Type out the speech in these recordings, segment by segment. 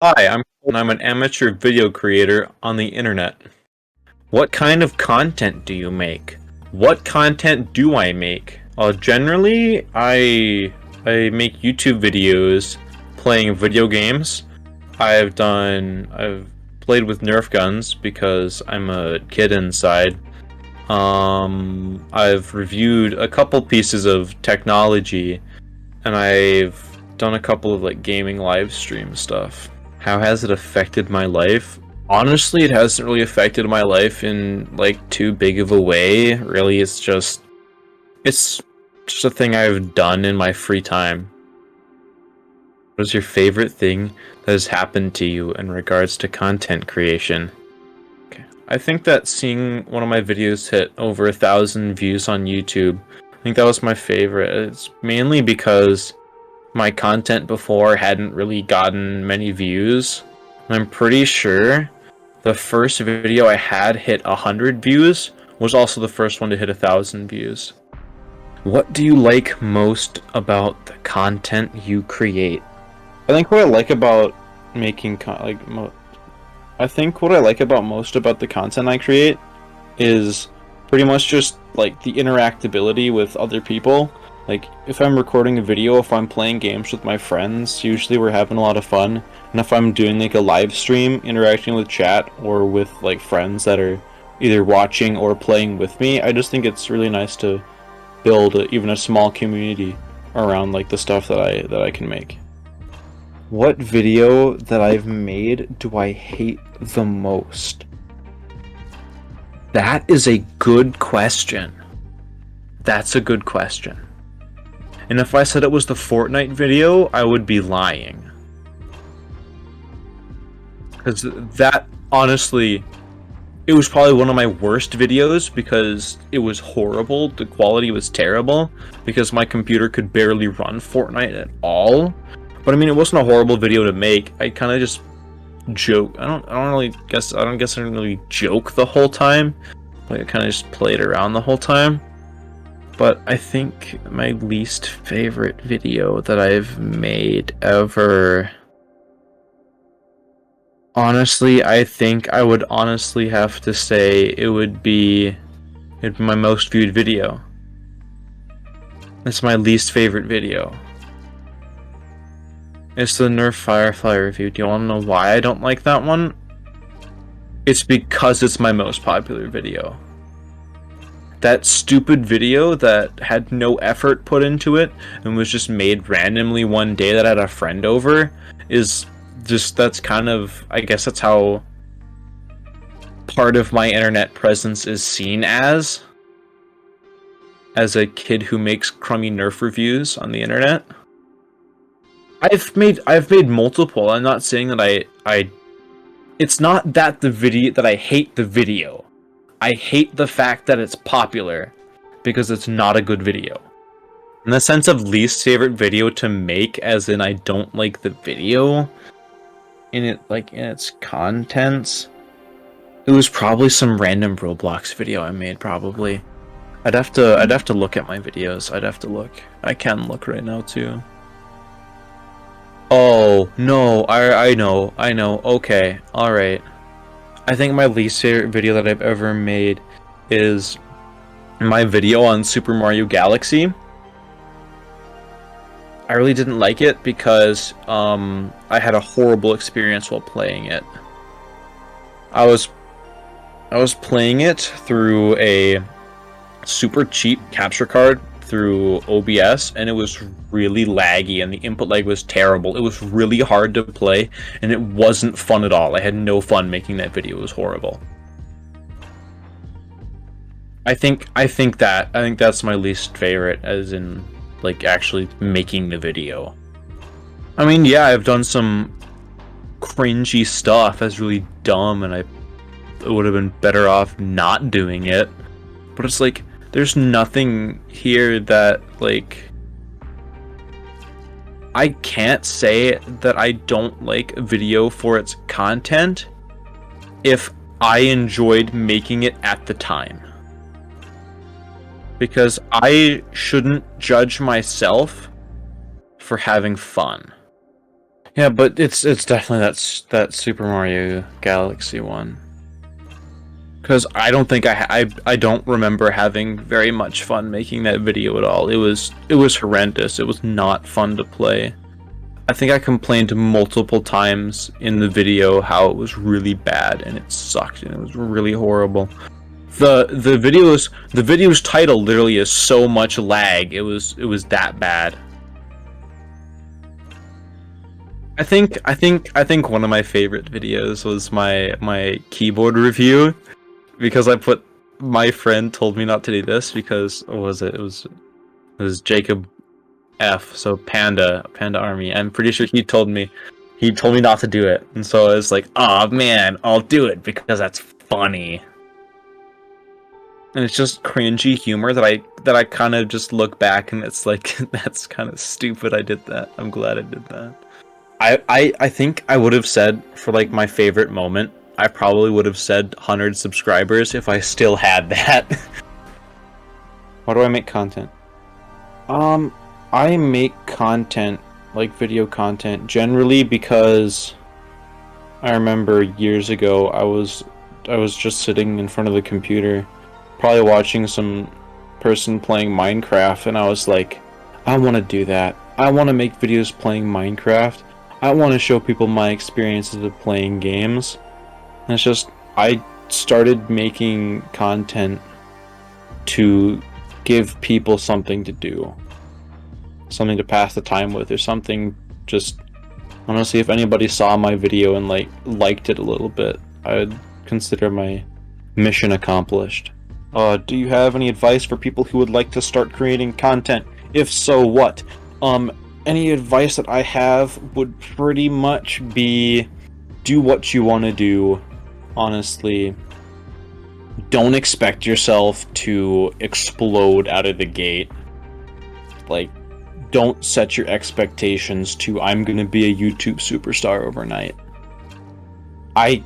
Hi, I'm an amateur video creator on the internet. What kind of content do you make? What content do I make? Generally, I make YouTube videos playing video games. I've played with Nerf guns because I'm a kid inside. I've reviewed a couple pieces of technology, and I've done a couple of like gaming live stream stuff. How has it affected my life? Honestly, it hasn't really affected my life in like too big of a way. Really, it's just a thing I've done in my free time. What is your favorite thing that has happened to you in regards to content creation? Okay. I think that seeing one of my videos hit over 1,000 views on YouTube, I think that was my favorite. It's mainly because my content before hadn't really gotten many views. I'm pretty sure the first video I had hit 100 views was also the first one to hit 1,000 views. What do you like most about the content you create? I think what I like about making I think what I like about most about the content I create is pretty much just like the interactability with other people. Like, if I'm recording a video, if I'm playing games with my friends, usually we're having a lot of fun. And if I'm doing like a live stream, interacting with chat or with like friends that are either watching or playing with me, I just think it's really nice to build even a small community around like the stuff that I can make. What video that I've made do I hate the most? That is a good question. That's a good question. And if I said it was the Fortnite video, I would be lying. Because that, honestly, it was probably one of my worst videos because it was horrible. The quality was terrible because my computer could barely run Fortnite at all. But I mean, it wasn't a horrible video to make. I kind of just joke. I don't guess I didn't really joke the whole time. Like, I kind of just played around the whole time. But I think my least favorite video that I've made ever... Honestly, I think I would honestly have to say it'd be my most viewed video. It's my least favorite video. It's the Nerf Firefly review. Do you want to know why I don't like that one? It's because it's my most popular video. That stupid video that had no effort put into it and was just made randomly one day that I had a friend over is just, that's kind of, I guess that's how part of my internet presence is seen as a kid who makes crummy Nerf reviews on the internet. I've made multiple. I'm not saying that it's not that I hate the video. I hate the fact that it's popular because it's not a good video. In the sense of least favorite video to make, as in I don't like the video in its contents, it was probably some random Roblox video I made. Probably, I'd have to look at my videos. I'd have to look. I can look right now too. Oh no, I know. Okay, all right. I think my least favorite video that I've ever made is my video on Super Mario Galaxy. I really didn't like it because I had a horrible experience while playing it. I was playing it through a super cheap capture card through OBS, and it was really laggy and the input lag was terrible. It was really hard to play and it wasn't fun at all. I had no fun making that video. It was horrible. I think that's my least favorite, as in like actually making the video. I mean, yeah, I've done some cringy stuff that's really dumb and I would have been better off not doing it. But it's like, there's nothing here that, like, I can't say that I don't like a video for its content if I enjoyed making it at the time. Because I shouldn't judge myself for having fun. Yeah, but it's definitely that Super Mario Galaxy one. Because I don't think I don't remember having very much fun making that video at all. It was horrendous. It was not fun to play. I think I complained multiple times in the video how it was really bad and it sucked and it was really horrible. The video's title literally is so much lag. It was that bad. I think one of my favorite videos was my keyboard review, because my friend told me not to do this because what was it? It was Jacob F, so Panda Army. I'm pretty sure he told me not to do it, and so I was like, oh man, I'll do it because that's funny. And it's just cringy humor that I kind of just look back and it's like, that's kind of stupid I did that. I'm glad I did that. I think I would have said, for like my favorite moment, I probably would have said 100 subscribers if I still had that. Why do I make content? I make content, like video content, generally because I remember years ago I was just sitting in front of the computer, probably watching some person playing Minecraft, and I was like, I want to do that. I want to make videos playing Minecraft. I want to show people my experiences of playing games. And it's just, I started making content to give people something to do. Something to pass the time with, or something just, I want to see if anybody saw my video and liked it a little bit. I'd consider my mission accomplished. Do you have any advice for people who would like to start creating content? If so, what? Any advice that I have would pretty much be, do what you want to do. Honestly, don't expect yourself to explode out of the gate. Like, don't set your expectations to, I'm gonna be a YouTube superstar overnight. I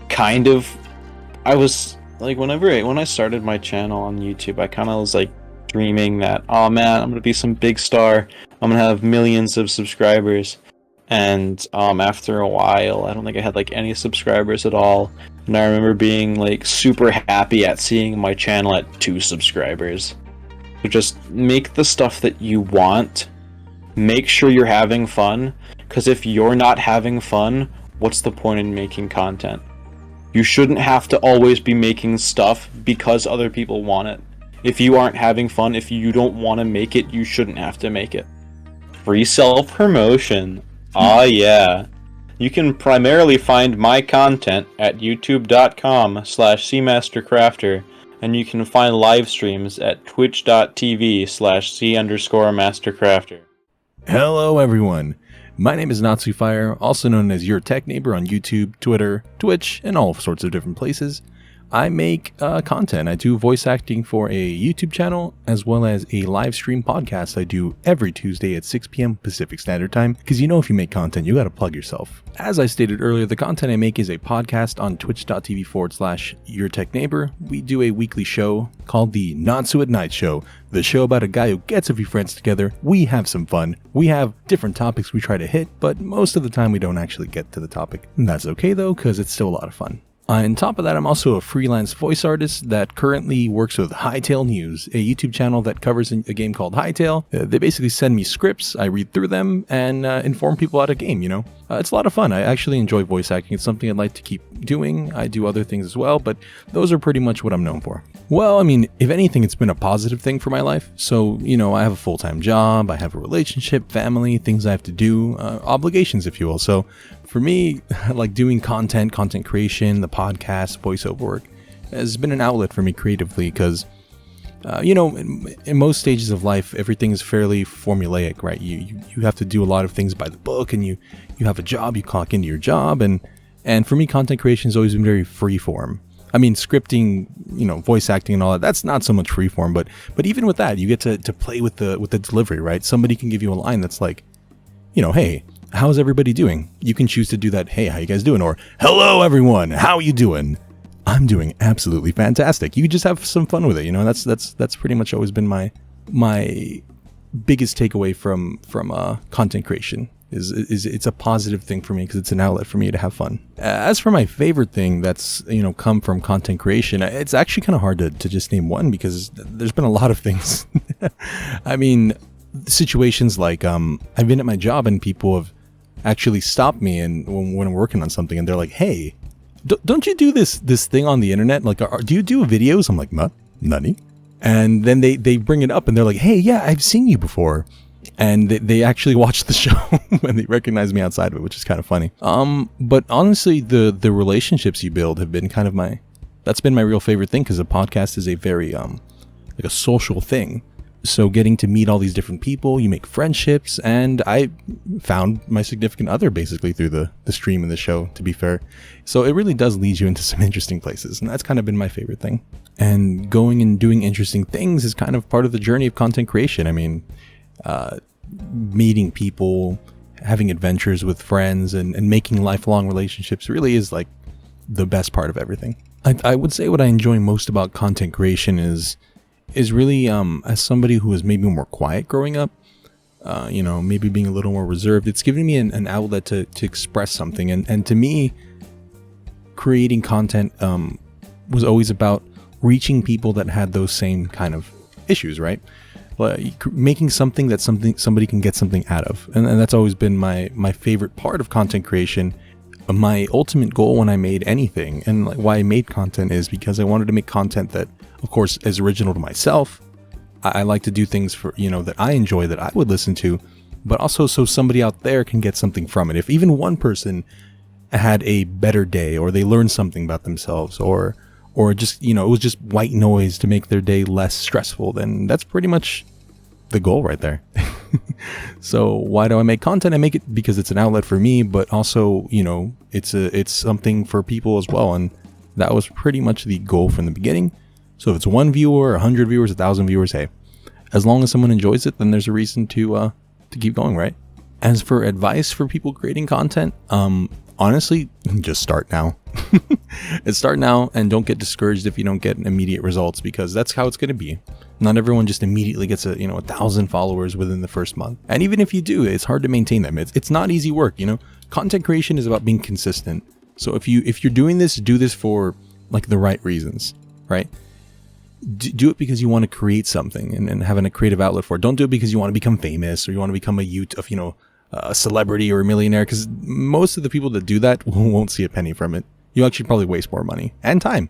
was like, when I started my channel on YouTube, I kind of was like dreaming that, oh man, I'm gonna be some big star, I'm gonna have millions of subscribers. And after a while, I don't think I had like any subscribers at all, and I remember being like super happy at seeing my channel at 2 subscribers. So just make the stuff that you want. Make sure you're having fun, because if you're not having fun, what's the point in making content? You shouldn't have to always be making stuff because other people want it. If you aren't having fun, if you don't want to make it, you shouldn't have to make it. Free self-promotion. Ah yeah. You can primarily find my content at youtube.com/cmastercrafter, and you can find live streams at twitch.tv/c_mastercrafter. Hello everyone, my name is NatsuFire, also known as UrtechNeighbor on YouTube, Twitter, Twitch, and all sorts of different places. I make content. I do voice acting for a YouTube channel, as well as a live stream podcast I do every Tuesday at 6 p.m. Pacific Standard Time, because you know if you make content, you gotta plug yourself. As I stated earlier, the content I make is a podcast on twitch.tv/UrtechNeighbor. We do a weekly show called the Natsu at Night Show, the show about a guy who gets a few friends together, we have some fun, we have different topics we try to hit, but most of the time we don't actually get to the topic. And that's okay though, because it's still a lot of fun. On top of that, I'm also a freelance voice artist that currently works with Hytale News, a YouTube channel that covers a game called Hytale. They basically send me scripts, I read through them, and inform people about a game, you know? It's a lot of fun. I actually enjoy voice acting. It's something I'd like to keep doing. I do other things as well, but those are pretty much what I'm known for. Well, I mean, if anything, it's been a positive thing for my life. So, you know, I have a full-time job, I have a relationship, family, things I have to do, obligations, if you will. So for me, like doing content creation, the podcast, voiceover work has been an outlet for me creatively because, you know, in most stages of life, everything is fairly formulaic, right? You have to do a lot of things by the book, and you have a job, you clock into your job, and for me, content creation has always been very free form. I mean, scripting, you know, voice acting and all that, that's not so much free form, but even with that, you get to play with the delivery, right? Somebody can give you a line that's like, you know, hey, how's everybody doing? You can choose to do that, hey, how you guys doing? Or, hello everyone, how you doing? I'm doing absolutely fantastic. You just have some fun with it, you know. That's pretty much always been my biggest takeaway from content creation. It's a positive thing for me because it's an outlet for me to have fun. As for my favorite thing that's, come from content creation, it's actually kind of hard to just name one because there's been a lot of things. I mean, situations like I've been at my job and people have actually stopped me and when I'm working on something and they're like, hey, don't you do this thing on the internet? Like, do you do videos? I'm like, nani? And then they bring it up and they're like, hey, yeah, I've seen you before. And they actually watch the show when they recognize me outside of it, which is kind of funny. But honestly, the relationships you build have been that's been my real favorite thing because a podcast is a very, like a social thing. So getting to meet all these different people, you make friendships, and I found my significant other basically through the stream and the show, to be fair. So it really does lead you into some interesting places, and that's kind of been my favorite thing. And going and doing interesting things is kind of part of the journey of content creation. I mean, meeting people, having adventures with friends, and making lifelong relationships really is like the best part of everything. I would say what I enjoy most about content creation is really, as somebody who was maybe more quiet growing up, maybe being a little more reserved, it's giving me an outlet to express something. And to me, creating content was always about reaching people that had those same kind of issues, right? Making something that somebody can get something out of. And that's always been my favorite part of content creation. My ultimate goal when I made anything and like why I made content is because I wanted to make content that, of course, is original to myself. I like to do things for, that I enjoy, that I would listen to, but also so somebody out there can get something from it. If even one person had a better day, or they learned something about themselves, or just, it was just white noise to make their day less stressful, then that's pretty much the goal right there. So why do I make content? I make it because it's an outlet for me, but also, it's something for people as well. And that was pretty much the goal from the beginning. So if it's 1 viewer, 100 viewers, 1,000 viewers, hey, as long as someone enjoys it, then there's a reason to keep going, right? As for advice for people creating content, honestly, just start now. Start now and don't get discouraged if you don't get immediate results, because that's how it's going to be. Not everyone just immediately gets 1,000 followers within the first month. And even if you do, it's hard to maintain them. It's not easy work, Content creation is about being consistent. So if you're doing this, do this for like the right reasons, right? Do it because you want to create something and having a creative outlet for it. Don't do it because you want to become famous or you want to become a celebrity or a millionaire, because most of the people that do that won't see a penny from it. You actually probably waste more money and time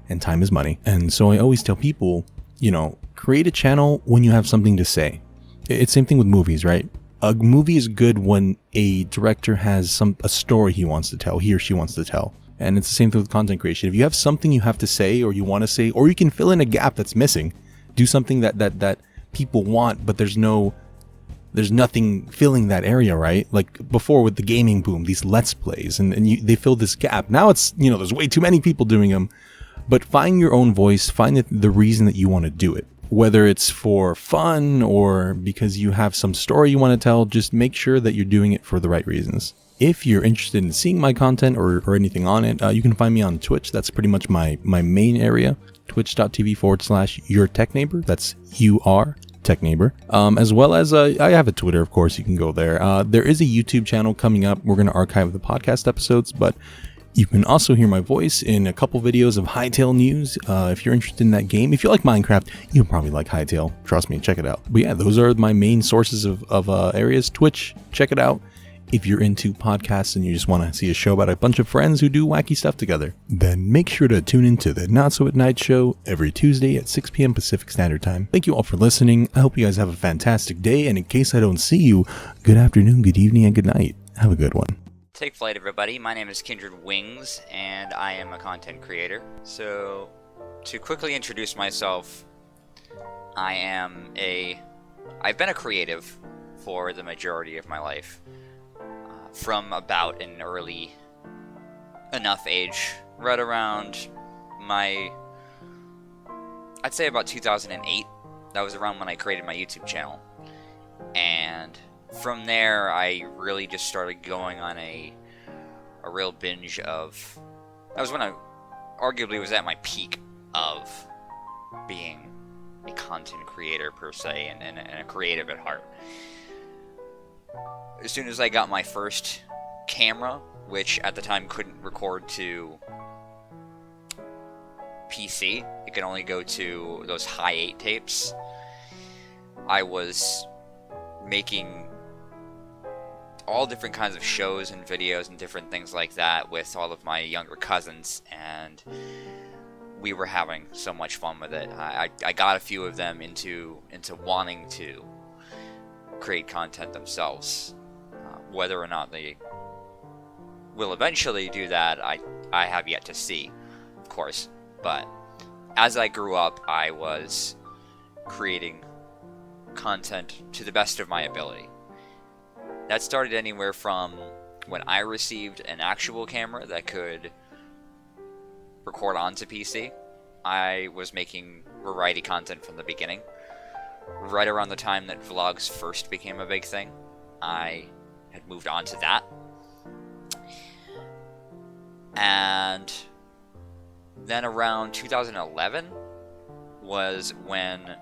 is money. And so I always tell people, create a channel when you have something to say. It's same thing with movies, right? A movie is good when a director has a story he or she wants to tell. And it's the same thing with content creation. If you have something you have to say or you want to say, or you can fill in a gap that's missing, do something that people want, but there's nothing filling that area, right? Like before with the gaming boom, these Let's Plays, and they fill this gap. Now it's, there's way too many people doing them, but find your own voice, find the reason that you want to do it. Whether it's for fun or because you have some story you want to tell, just make sure that you're doing it for the right reasons. If you're interested in seeing my content or anything on it, you can find me on Twitch. That's pretty much my main area. Twitch.tv/UrtechNeighbor. That's UrtechNeighbor. As well as I have a Twitter, of course. You can go there. There is a YouTube channel coming up. We're going to archive the podcast episodes, but you can also hear my voice in a couple videos of Hytale news. If you're interested in that game, if you like Minecraft, you'll probably like Hytale. Trust me, check it out. But yeah, those are my main sources of areas. Twitch, check it out. If you're into podcasts and you just want to see a show about a bunch of friends who do wacky stuff together, then make sure to tune into the Not So at Night show every Tuesday at 6 p.m. Pacific Standard Time. Thank you all for listening. I hope you guys have a fantastic day, and in case I don't see you, good afternoon, good evening, and good night. Have a good one. Take flight, everybody. My name is KindredWings, and I am a content creator. So, to quickly introduce myself, I've been a creative for the majority of my life. From about an early enough age, right around I'd say about 2008. That was around when I created my YouTube channel. And from there, I really just started going on a real binge of... That was when I arguably was at my peak of being a content creator, per se, and a creative at heart. as soon as I got my first camera, which at the time couldn't record to PC, it could only go to those high 8 tapes, I was making all different kinds of shows and videos and different things like that with all of my younger cousins, and we were having so much fun with it. I got a few of them into wanting to create content themselves. Whether or not they will eventually do that, I have yet to see, of course. But as I grew up, I was creating content to the best of my ability. That started anywhere from when I received an actual camera that could record onto PC. I was making variety content from the beginning. Right around the time that vlogs first became a big thing, I had moved on to that. And then around 2011 was when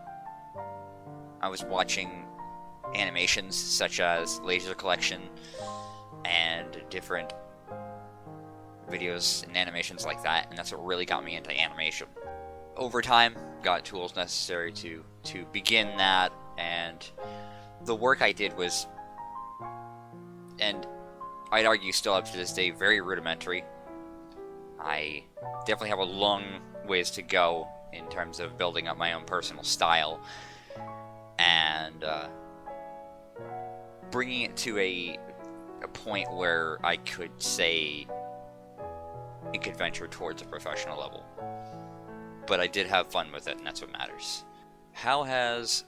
I was watching animations such as Laser Collection and different videos and animations like that, and that's what really got me into animation. Over time, got tools necessary to begin that, and the work I did was, and I'd argue still up to this day, very rudimentary. I definitely have a long ways to go in terms of building up my own personal style and bringing it to a point where I could say it could venture towards a professional level. But I did have fun with it, and that's what matters. How has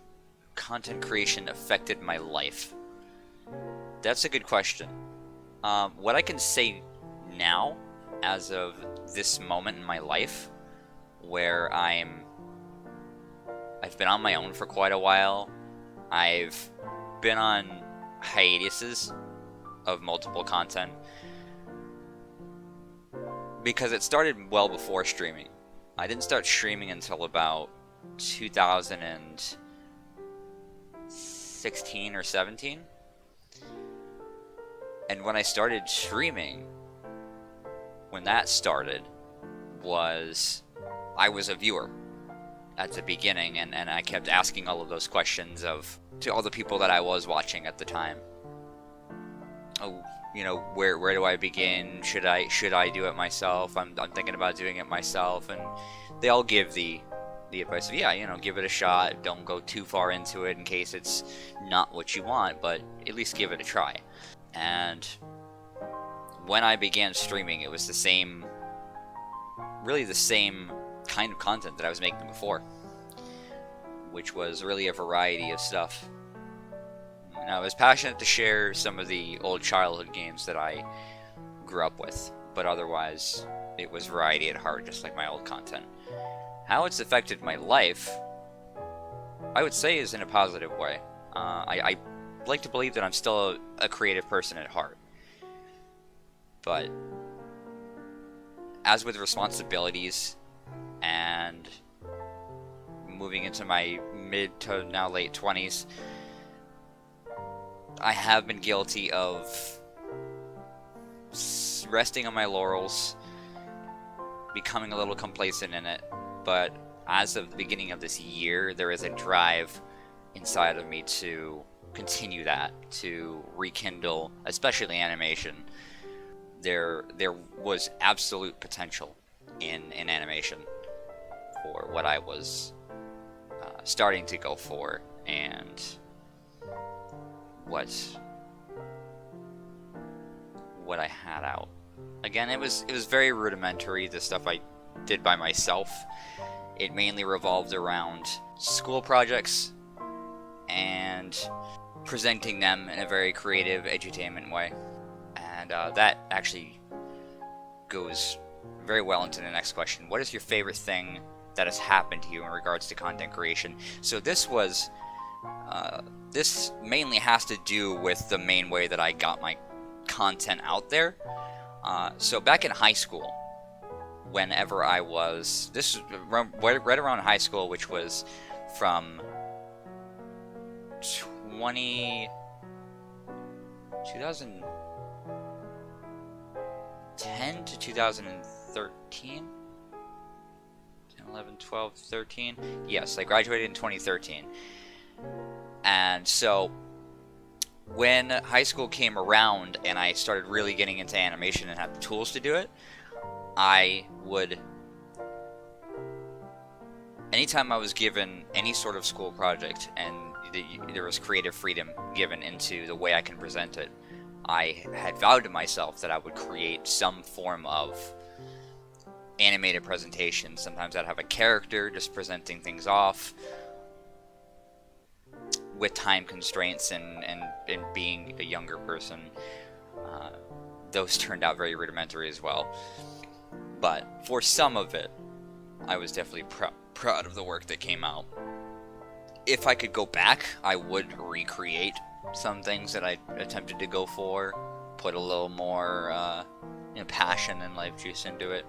content creation affected my life? That's a good question. What I can say now, as of this moment in my life, where I've been on my own for quite a while. I've been on hiatuses of multiple content because it started well before streaming. I didn't start streaming until about 2016 or 17. And when I started streaming, when that started, I was a viewer at the beginning, and I kept asking all of those questions to all the people that I was watching at the time. Oh, where do I begin? Should I do it myself? I'm thinking about doing it myself, and they all give the advice of, give it a shot. Don't go too far into it in case it's not what you want, but at least give it a try. And when I began streaming, it was really the same kind of content that I was making before, which was really a variety of stuff. And I was passionate to share some of the old childhood games that I grew up with, but otherwise it was variety at heart, just like my old content. How it's affected my life, I would say, is in a positive way. I like to believe that I'm still a creative person at heart, but as with responsibilities and moving into my mid to now late 20s, I have been guilty of resting on my laurels, becoming a little complacent in it. But as of the beginning of this year, there is a drive inside of me to continue that, to rekindle, especially animation. There was absolute potential in animation for what I was starting to go for, and what I had out. Again, it was very rudimentary, the stuff I did by myself. It mainly revolved around school projects and presenting them in a very creative, edutainment way. And that actually goes very well into the next question. What is your favorite thing that has happened to you in regards to content creation? So this mainly has to do with the main way that I got my content out there. So back in high school, whenever I was, this is right around high school, which was from 2010 to 2013. 10, 11, 12, 13. Yes, I graduated in 2013. And so when high school came around and I started really getting into animation and had the tools to do it, I would, anytime I was given any sort of school project and there was creative freedom given into the way I can present it, I had vowed to myself that I would create some form of animated presentation. Sometimes I'd have a character just presenting things off with time constraints and being a younger person. Those turned out very rudimentary as well. But for some of it, I was definitely proud of the work that came out. If I could go back, I would recreate some things that I attempted to go for, put a little more passion and life juice into it.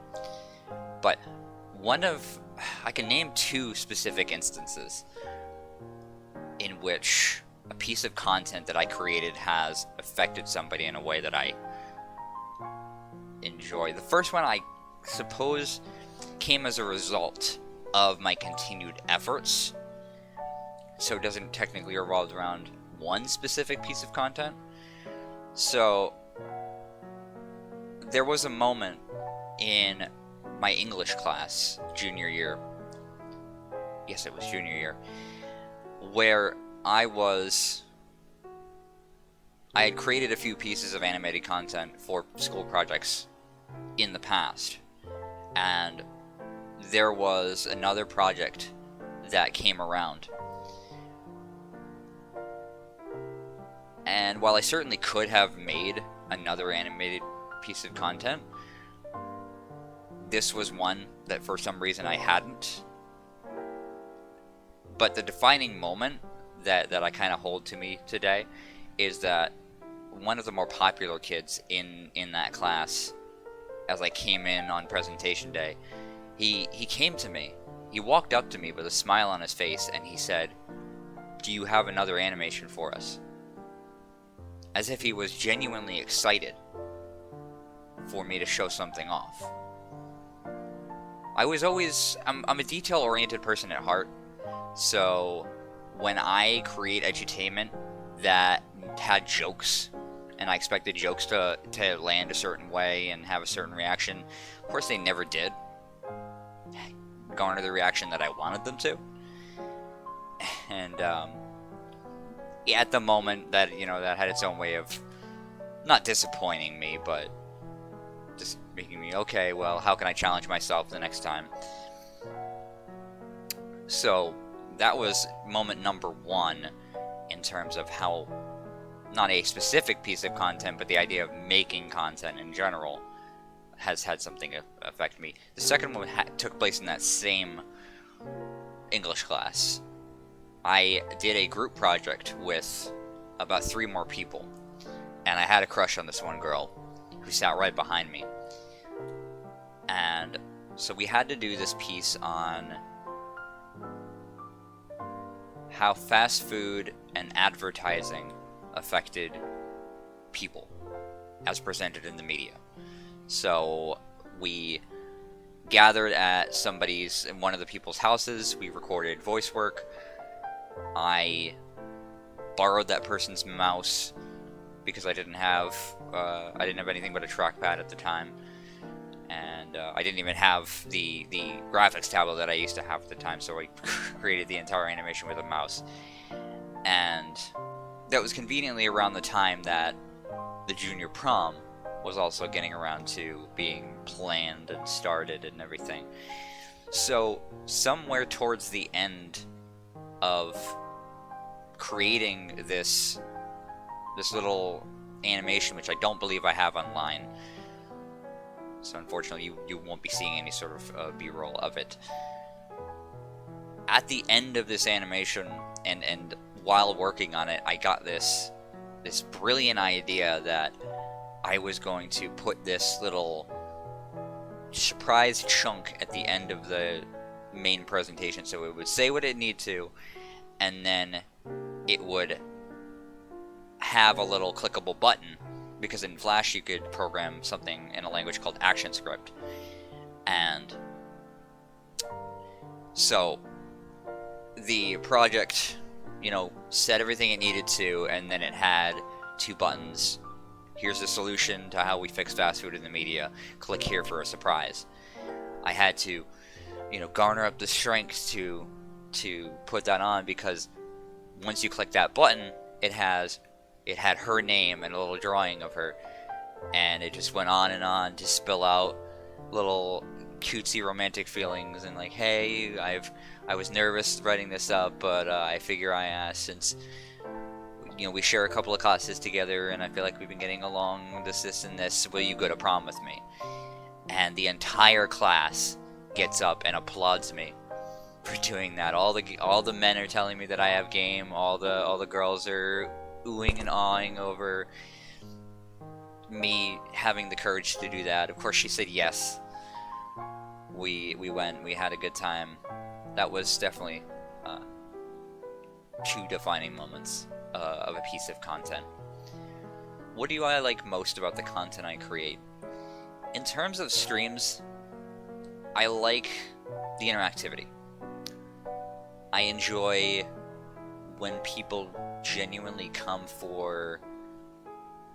But I can name two specific instances in which a piece of content that I created has affected somebody in a way that I enjoy. The first one, I suppose, came as a result of my continued efforts, so it doesn't technically revolve around one specific piece of content. So there was a moment in my English class, junior year, yes, it was junior year, where I had created a few pieces of animated content for school projects in the past, and there was another project that came around. And while I certainly could have made another animated piece of content, this was one that for some reason I hadn't. But the defining moment that I kind of hold to me today is that one of the more popular kids in that class, as I came in on presentation day, he came to me. He walked up to me with a smile on his face and he said, "Do you have another animation for us?" As if he was genuinely excited for me to show something off. I'm a detail-oriented person at heart, so when I create edutainment that had jokes, and I expected jokes to land a certain way and have a certain reaction, of course they never did garner the reaction that I wanted them to. And at the moment, that had its own way of not disappointing me, but just making me, okay, well, how can I challenge myself the next time? So that was moment number one in terms of how, not a specific piece of content, but the idea of making content in general has had something affect me. The second one took place in that same English class. I did a group project with about 3 more people, and I had a crush on this one girl who sat right behind me. And so we had to do this piece on how fast food and advertising affected people as presented in the media. So we gathered at in one of the people's houses. We recorded voice work. I borrowed that person's mouse because I didn't have anything but a trackpad at the time, and I didn't even have the graphics tablet that I used to have at the time. So I created the entire animation with a mouse, and that was conveniently around the time that the junior prom was also getting around to being planned and started and everything. So somewhere towards the end of creating this little animation, which I don't believe I have online, so unfortunately you won't be seeing any sort of B-roll of it. At the end of this animation, and while working on it, I got this brilliant idea that I was going to put this little surprise chunk at the end of the main presentation, so it would say what it needed to, and then it would have a little clickable button, because in Flash you could program something in a language called ActionScript. And so the project, said everything it needed to, and then it had 2 buttons. Here's the solution to how we fix fast food in the media. Click here for a surprise. I had to, garner up the strength to put that on, because once you click that button, it had her name and a little drawing of her, and it just went on and on to spill out little cutesy romantic feelings, and like, hey, I was nervous writing this up, but I figure I asked, since we share a couple of classes together and I feel like we've been getting along, this and this, will you go to prom with me? And the entire class gets up and applauds me for doing that. All the men are telling me that I have game. All the girls are oohing and awing over me having the courage to do that. Of course, she said yes. We went. We had a good time. That was definitely 2 defining moments of a piece of content. What do I like most about the content I create? In terms of streams, I like the interactivity. I enjoy when people genuinely come for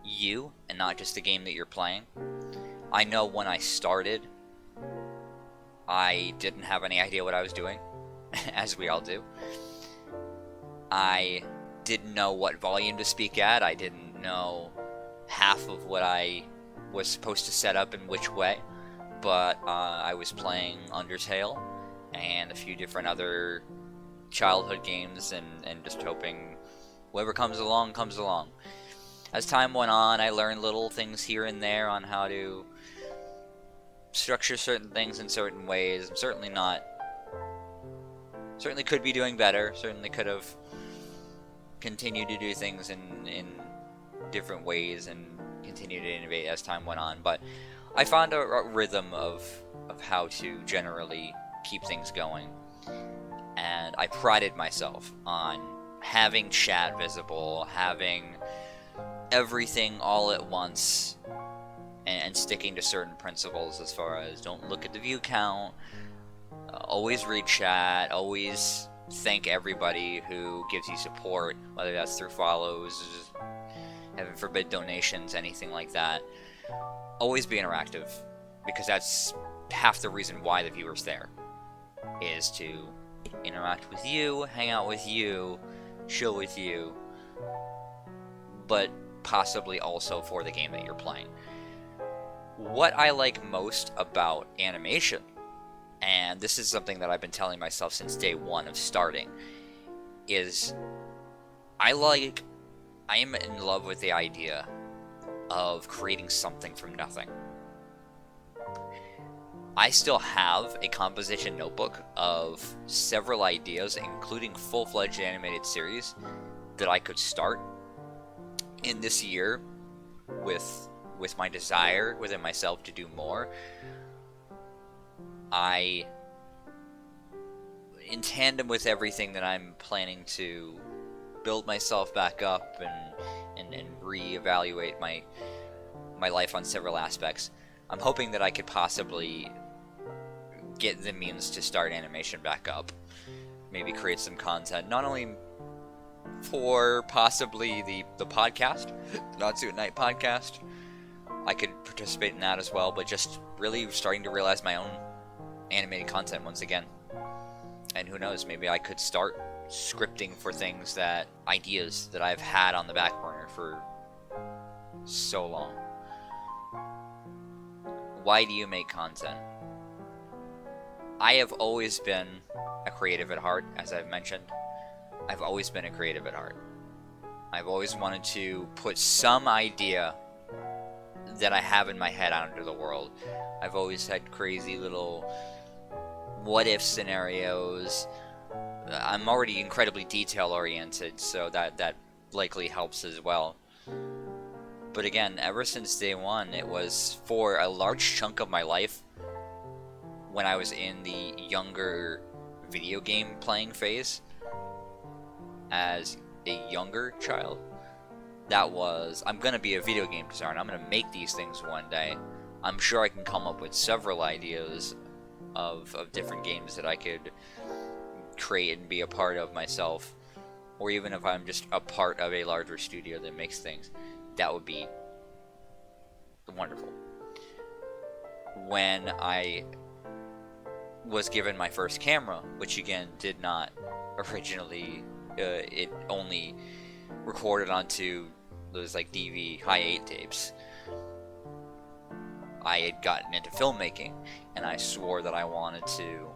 you and not just the game that you're playing. I know when I started, I didn't have any idea what I was doing, as we all do. I didn't know what volume to speak at. I didn't know half of what I was supposed to set up in which way, but I was playing Undertale and a few different other childhood games, and just hoping whoever comes along comes along. As time went on, I learned little things here and there on how to structure certain things in certain ways. I'm certainly could be doing better, certainly could have continued to do things in different ways and continue to innovate as time went on, but I found a rhythm of how to generally keep things going, and I prided myself on having chat visible, having everything all at once, and sticking to certain principles as far as don't look at the view count, always read chat, always thank everybody who gives you support, whether that's through follows, heaven forbid donations, anything like that. Always be interactive, because that's half the reason why the viewer's there, is to interact with you, hang out with you, chill with you, but possibly also for the game that you're playing. What I like most about animation, and this is something that I've been telling myself since day one of starting, is I am in love with the idea of creating something from nothing. I still have a composition notebook of several ideas, including full-fledged animated series, that I could start in this year with my desire within myself to do more. In tandem with everything that I'm planning to build myself back up and reevaluate my life on several aspects, I'm hoping that I could possibly get the means to start animation back up. Maybe create some content, not only for possibly the podcast, the Natsu at Night podcast. I could participate in that as well, but just really starting to realize my own animated content once again. And who knows, maybe I could start scripting for ideas that I've had on the back burner for so long. Why do you make content? I have always been a creative at heart, as I've mentioned. I've always been a creative at heart. I've always wanted to put some idea that I have in my head out into the world. I've always had crazy little what-if scenarios. I'm already incredibly detail-oriented, so that likely helps as well. But again, ever since day one, it was for a large chunk of my life, when I was in the younger video game playing phase, as a younger child, that was, I'm gonna be a video game designer, I'm gonna make these things one day. I'm sure I can come up with several ideas of different games that I could create and be a part of myself, or even if I'm just a part of a larger studio that makes things, that would be wonderful. When I was given my first camera, which again did not originally, it only recorded onto those like DV high 8 tapes, I had gotten into filmmaking, and I swore that I wanted to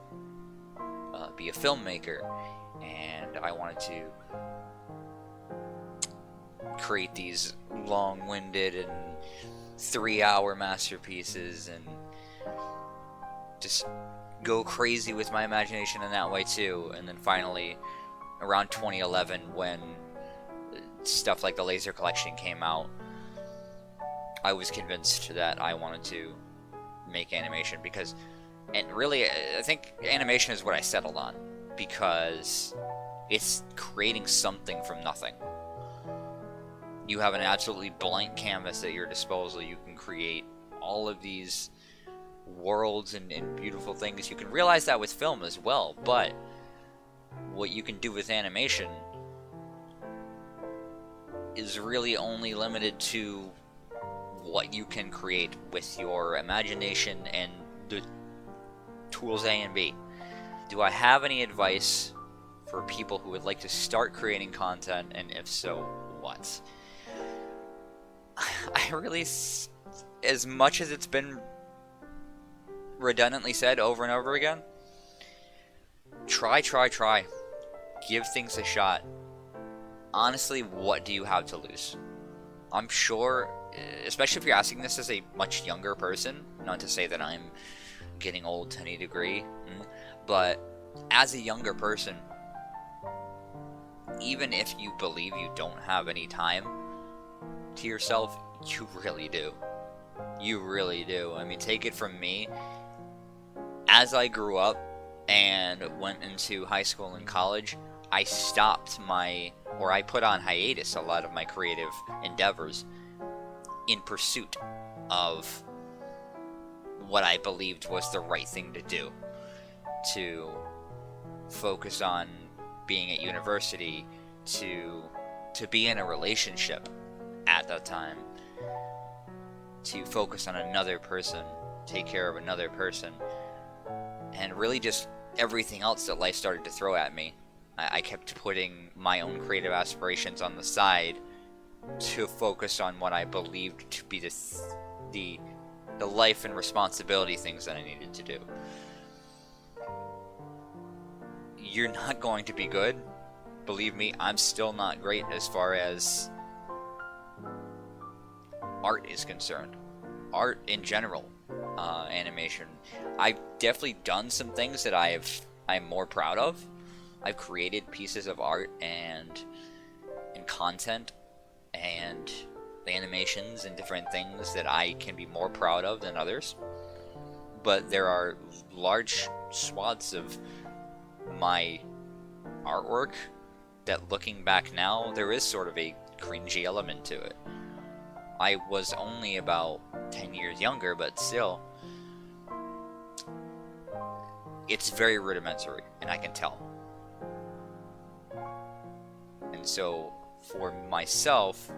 be a filmmaker, and I wanted to create these long-winded and 3-hour masterpieces and just go crazy with my imagination in that way too. And then finally, around 2011, when stuff like the laser collection came out, I was convinced that I wanted to make animation, because, and really, I think animation is what I settled on, because it's creating something from nothing. You have an absolutely blank canvas at your disposal. You can create all of these worlds and beautiful things. You can realize that with film as well, but what you can do with animation is really only limited to what you can create with your imagination and the tools A and B. Do I have any advice for people who would like to start creating content, and if so, what? I really, as much as it's been redundantly said over and over again, try. Give things a shot. Honestly, what do you have to lose? I'm sure, especially if you're asking this as a much younger person, not to say that I'm getting old to any degree, but as a younger person, even if you believe you don't have any time to yourself, you really do. You really do. I mean, take it from me. As I grew up and went into high school and college, I put on hiatus a lot of my creative endeavors in pursuit of what I believed was the right thing to do. To focus on being at university, to be in a relationship at that time, to focus on another person, take care of another person, and really just everything else that life started to throw at me. I kept putting my own creative aspirations on the side to focus on what I believed to be the life and responsibility things that I needed to do. You're not going to be good. Believe me, I'm still not great as far as art is concerned. Art in general, animation. I've definitely done some things that I'm more proud of. I've created pieces of art and content and animations and different things that I can be more proud of than others. But there are large swaths of my artwork that, looking back now, there is sort of a cringy element to it. I was only about 10 years younger, but still, it's very rudimentary, and I can tell. And so, for myself,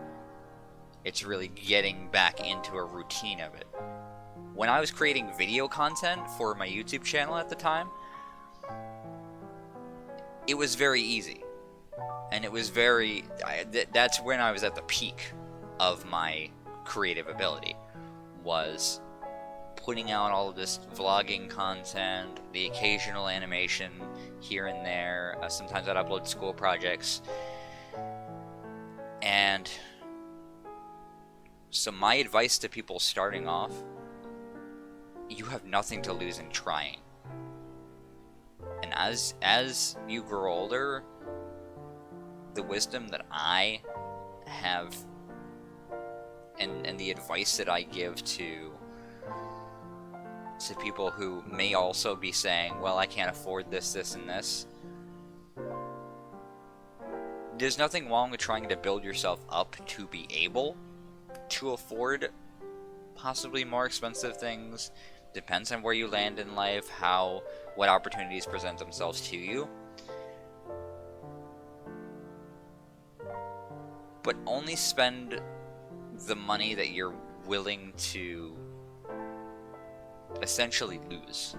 it's really getting back into a routine of it. When I was creating video content for my YouTube channel at the time, it was very easy. And it was that's when I was at the peak of my creative ability, was putting out all of this vlogging content, the occasional animation here and there. Sometimes I'd upload school projects. And so my advice to people starting off, you have nothing to lose in trying. And as you grow older, the wisdom that I have and the advice that I give to people who may also be saying, well, I can't afford this, and this. there's nothing wrong with trying to build yourself up to be able to afford possibly more expensive things. Depends on where you land in life, what opportunities present themselves to you. But only spend the money that you're willing to essentially lose.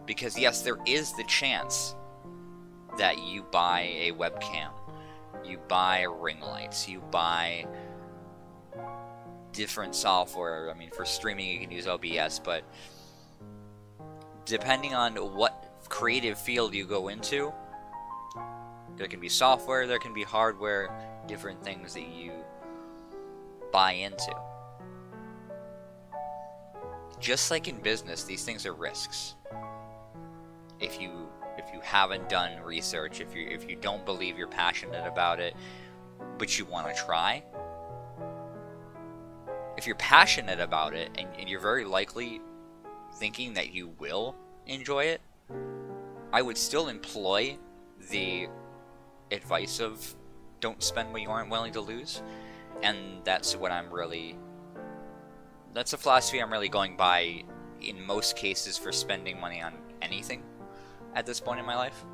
Because yes, there is the chance that you buy a webcam, you buy ring lights, you buy different software. I mean, for streaming you can use OBS, but depending on what creative field you go into, there can be software, there can be hardware, different things that you buy into. Just like in business, these things are risks. If you haven't done research, if you don't believe you're passionate about it, but you want to try, if you're passionate about it and you're very likely thinking that you will enjoy it, I would still employ the advice of don't spend what you aren't willing to lose. And that's a philosophy I'm really going by in most cases for spending money on anything at this point in my life.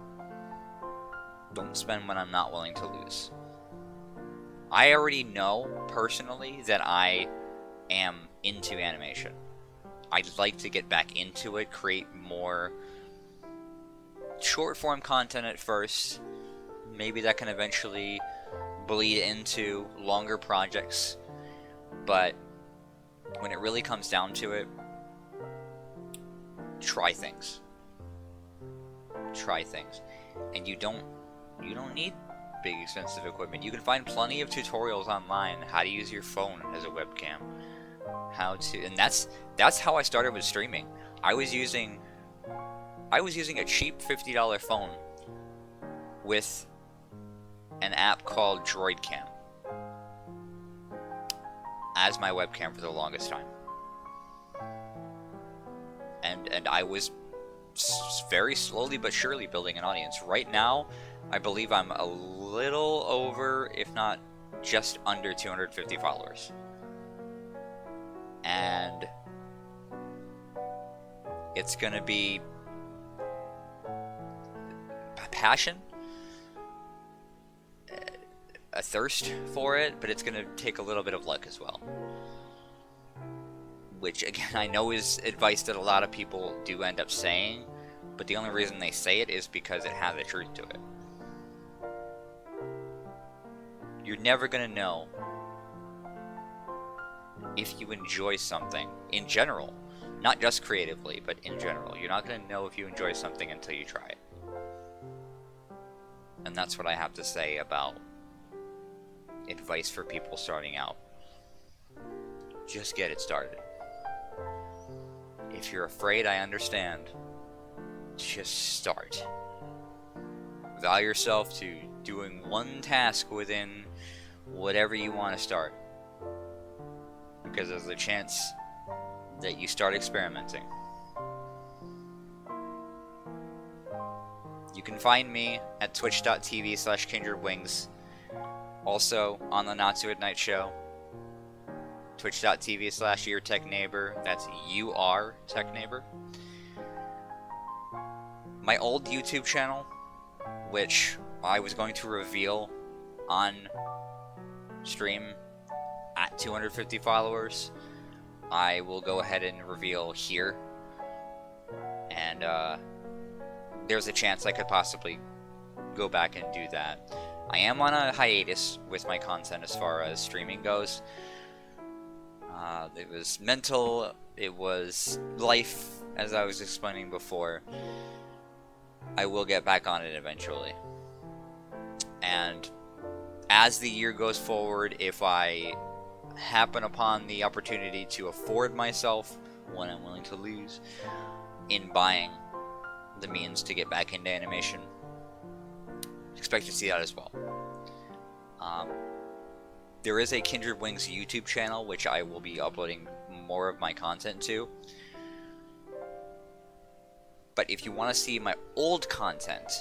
Don't spend what I'm not willing to lose. I already know personally that I am into animation. I'd like to get back into it, create more short form content at first. Maybe that can eventually bleed into longer projects. But when it really comes down to it, try things. Try things. And you don't need big expensive equipment. You can find plenty of tutorials online how to use your phone as a webcam. And that's how I started with streaming. I was using a cheap $50 phone with an app called DroidCam as my webcam for the longest time. And I was very slowly but surely building an audience. Right now, I believe I'm a little over, if not just under 250 followers. And it's gonna be a passion, a thirst for it, but it's gonna take a little bit of luck as well. Which, again, I know is advice that a lot of people do end up saying, but the only reason they say it is because it has a truth to it. You're never gonna know if you enjoy something in general, not just creatively, but in general. You're not gonna know if you enjoy something until you try it. And that's what I have to say about advice for people starting out. Just get it started. If you're afraid, I understand. Just start. Vow yourself to doing one task within whatever you want to start. Because there's a chance that you start experimenting. You can find me at twitch.tv/KindredWings. Also on the Natsu Show. Twitch.tv/UrtechNeighbor. That's UrtechNeighbor. My old YouTube channel, which I was going to reveal on stream at 250 followers, I will go ahead and reveal here. And there's a chance I could possibly go back and do that. I am on a hiatus with my content as far as streaming goes. It was mental, it was life, as I was explaining before. I will get back on it eventually. And as the year goes forward, if I happen upon the opportunity to afford myself what I'm willing to lose in buying the means to get back into animation, expect to see that as well. There is a KindredWings YouTube channel which I will be uploading more of my content to. But if you want to see my old content,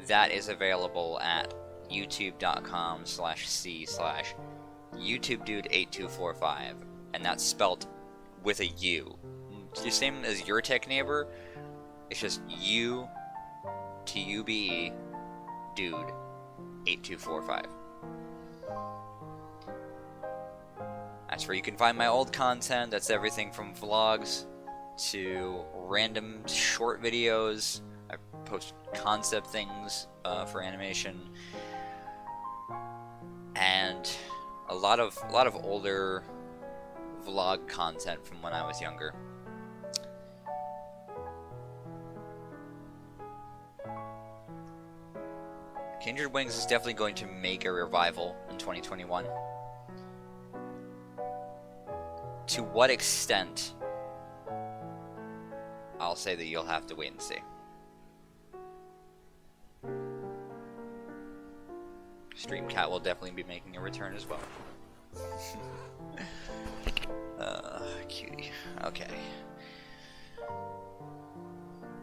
that is available at youtube.com/c/YouTubeDude8245, and that's spelled with a U. It's the same as UrtechNeighbor. It's just UTUBE Dude 8245. That's where you can find my old content. That's everything from vlogs to random short videos. I post concept things for animation, and a lot of older vlog content from when I was younger. KindredWings is definitely going to make a revival in 2021. To what extent, I'll say that you'll have to wait and see. Streamcat will definitely be making a return as well. Cutie. Okay.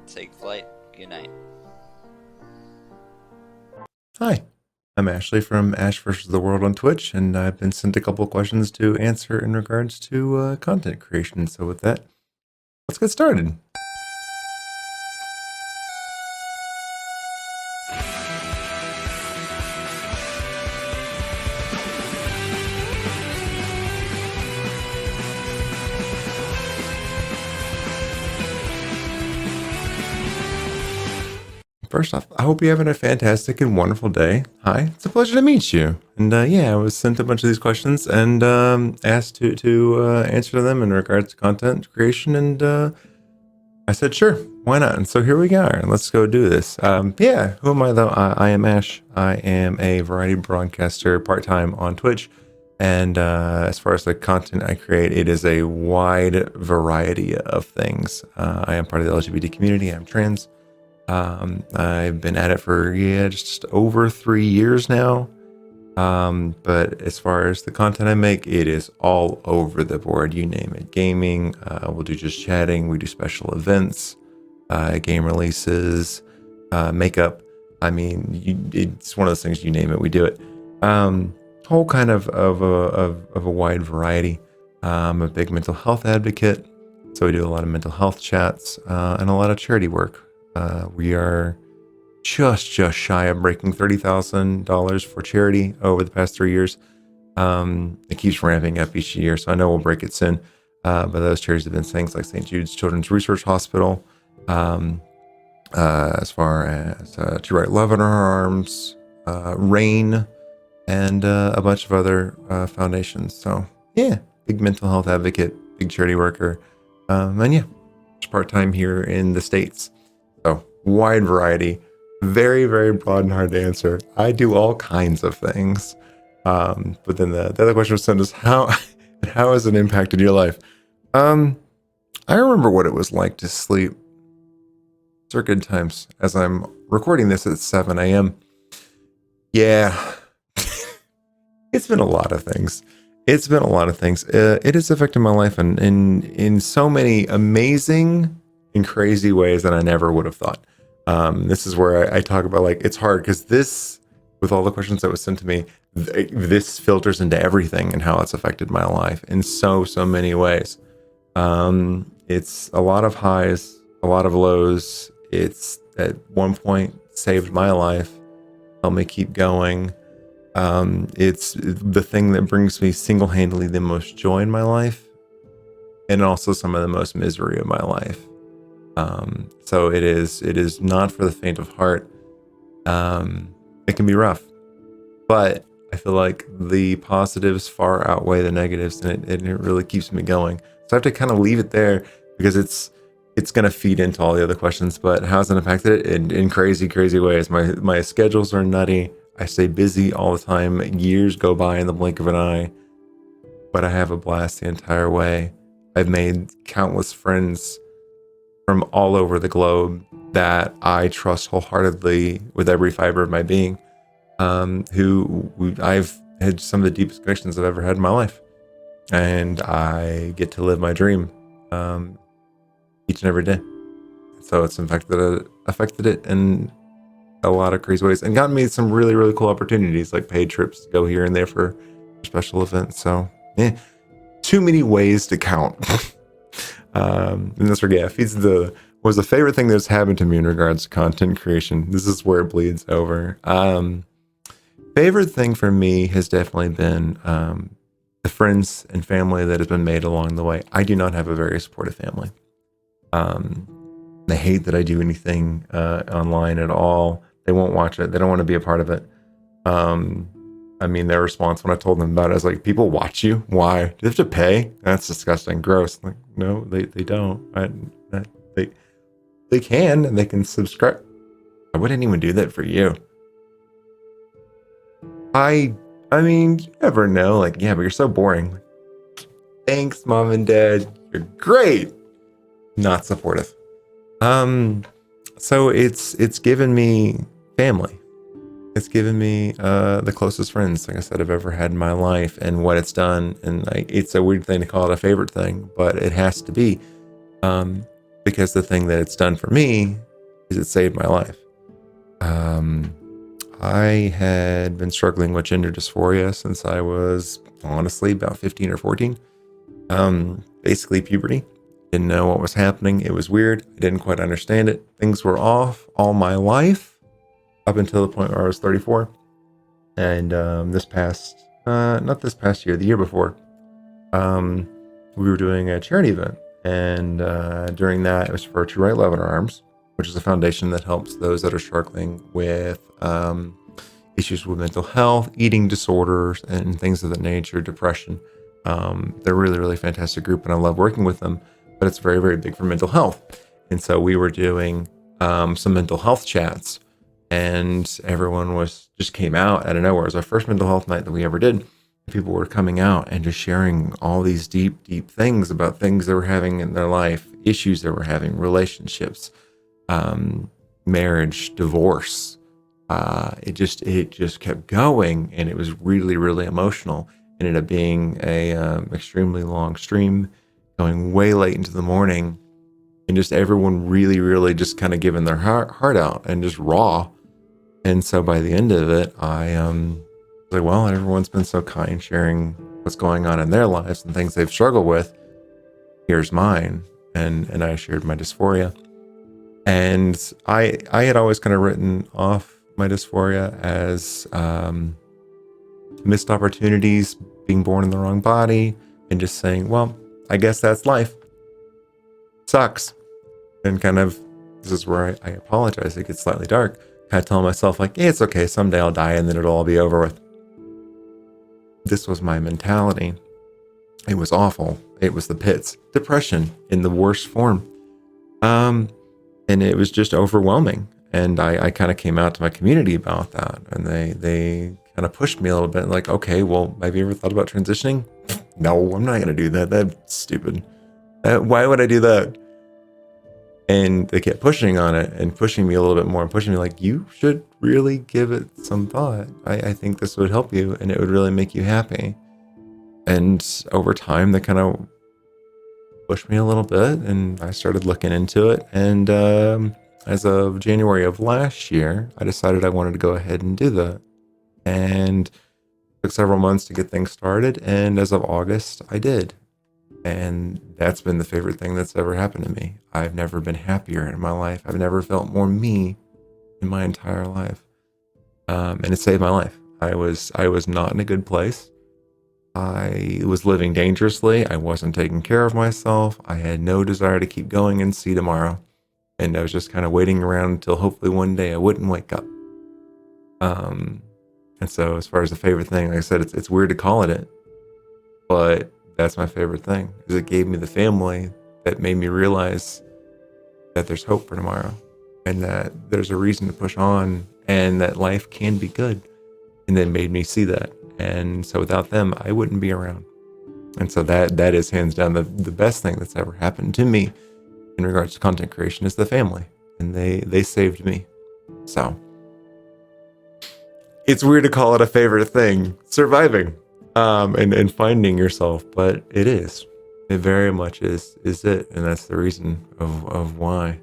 Take flight. Good night. Hi, I'm Ashley from AsheVsTheWorld on Twitch, and I've been sent a couple questions to answer in regards to content creation. So with that, let's get started. First off, I hope you're having a fantastic and wonderful day. Hi, it's a pleasure to meet you. And yeah, I was sent a bunch of these questions and asked to answer them in regards to content creation. And I said, sure, why not? And so here we are. Let's go do this. Yeah, who am I though? I am Ash. I am a variety broadcaster part-time on Twitch. And as far as the content I create, it is a wide variety of things. I am part of the LGBT community. I'm trans. I've been at it for just over 3 years now. But as far as the content I make, it is all over the board. You name it. Gaming, we'll do just chatting. We do special events, game releases, makeup. I mean, it's one of those things, you name it, we do it. Whole kind of a wide variety. I'm a big mental health advocate. So we do a lot of mental health chats, and a lot of charity work. We are just shy of breaking $30,000 for charity over the past 3 years. It keeps ramping up each year, so I know we'll break it soon. But those charities have been things like St. Jude's Children's Research Hospital, as far as To Write Love in Our Arms, RAIN, and a bunch of other foundations. So yeah, big mental health advocate, big charity worker, and yeah, part-time here in the States. So wide variety, very broad and hard to answer. I do all kinds of things. But then the other question was sent is how has it impacted your life? I remember what it was like to sleep circuit times as I'm recording this at 7 a.m. Yeah, it's been a lot of things. It has affected my life in so many amazing and crazy ways that I never would have thought. This is where I talk about, like, it's hard because this, with all the questions that was sent to me, this filters into everything and how it's affected my life in so many ways. It's a lot of highs, a lot of lows. It's at one point saved my life, helped me keep going. It's the thing that brings me single-handedly the most joy in my life, and also some of the most misery of my life. So it is not for the faint of heart. It can be rough, but I feel like the positives far outweigh the negatives, and it really keeps me going. So I have to kind of leave it there because it's going to feed into all the other questions. But how's it impacted it? In crazy ways. My schedules are nutty. I stay busy all the time. Years go by in the blink of an eye, but I have a blast the entire way. I've made countless friends from all over the globe that I trust wholeheartedly with every fiber of my being, who I've had some of the deepest connections I've ever had in my life. And I get to live my dream each and every day. So it's affected it in a lot of crazy ways and gotten me some really, really cool opportunities, like paid trips to go here and there for special events. So, yeah, too many ways to count. And that's where, yeah, was the favorite thing that's happened to me in regards to content creation. This is where it bleeds over. Favorite thing for me has definitely been the friends and family that has been made along the way. I do not have a very supportive family. They hate that I do anything online at all. They won't watch it. They don't want to be a part of it. I mean, their response when I told them about it, I was like, people watch you? Why? Do they have to pay? That's disgusting. Gross. Like, no, they don't. They can, and they can subscribe. I wouldn't even do that for you. I mean, you never know. Like, yeah, but you're so boring. Like, thanks, mom and dad. You're great. Not supportive. So it's given me family. It's given me the closest friends, like I said, I've ever had in my life, and what it's done. And it's a weird thing to call it a favorite thing, but it has to be, because the thing that it's done for me is it saved my life. I had been struggling with gender dysphoria since I was honestly about 15 or 14. Basically puberty. Didn't know what was happening. It was weird. I didn't quite understand it. Things were off all my life up until the point where I was 34. And not this past year, the year before, we were doing a charity event. And during that, it was for To Right Love in Our Arms, which is a foundation that helps those that are struggling with issues with mental health, eating disorders, and things of that nature, depression. They're really, really fantastic group, and I love working with them, but it's very, very big for mental health. And so we were doing some mental health chats, and everyone just came out of nowhere. It was our first mental health night that we ever did. People were coming out and just sharing all these deep, deep things about things they were having in their life, issues they were having, relationships, marriage, divorce. It just kept going, and it was really, really emotional. It ended up being a extremely long stream, going way late into the morning, and just everyone really, really just kind of giving their heart out and just raw. And so by the end of it, I was like, well, everyone's been so kind, sharing what's going on in their lives and things they've struggled with. Here's mine, and I shared my dysphoria. And I had always kind of written off my dysphoria as missed opportunities, being born in the wrong body, and just saying, well, I guess that's life. Sucks. And kind of, this is where I apologize. It gets slightly dark. Kind of telling myself, like, hey, it's okay. Someday I'll die and then it'll all be over with. This was my mentality. It was awful. It was the pits. Depression in the worst form. And it was just overwhelming. And I kind of came out to my community about that. And they kind of pushed me a little bit. Like, okay, well, have you ever thought about transitioning? No, I'm not going to do that. That's stupid. Why would I do that? And they kept pushing on it and pushing me a little bit more and pushing me like, you should really give it some thought. I think this would help you and it would really make you happy. And over time, they kind of pushed me a little bit and I started looking into it. And as of January of last year, I decided I wanted to go ahead and do that. And it took several months to get things started. And as of August, I did. And that's been the favorite thing that's ever happened to me. I've never been happier in my life. I've never felt more me in my entire life. And it saved my life. I was not in a good place. I was living dangerously. I wasn't taking care of myself. I had no desire to keep going and see tomorrow. And I was just kind of waiting around until hopefully one day I wouldn't wake up. And so as far as the favorite thing, like I said, it's weird to call it, but that's my favorite thing, is it gave me the family that made me realize that there's hope for tomorrow and that there's a reason to push on and that life can be good, and then made me see that. And so without them, I wouldn't be around. And so that is hands down the best thing that's ever happened to me in regards to content creation is the family, and they saved me. So it's weird to call it a favorite thing, surviving. And finding yourself, but it very much is it, and that's the reason of why.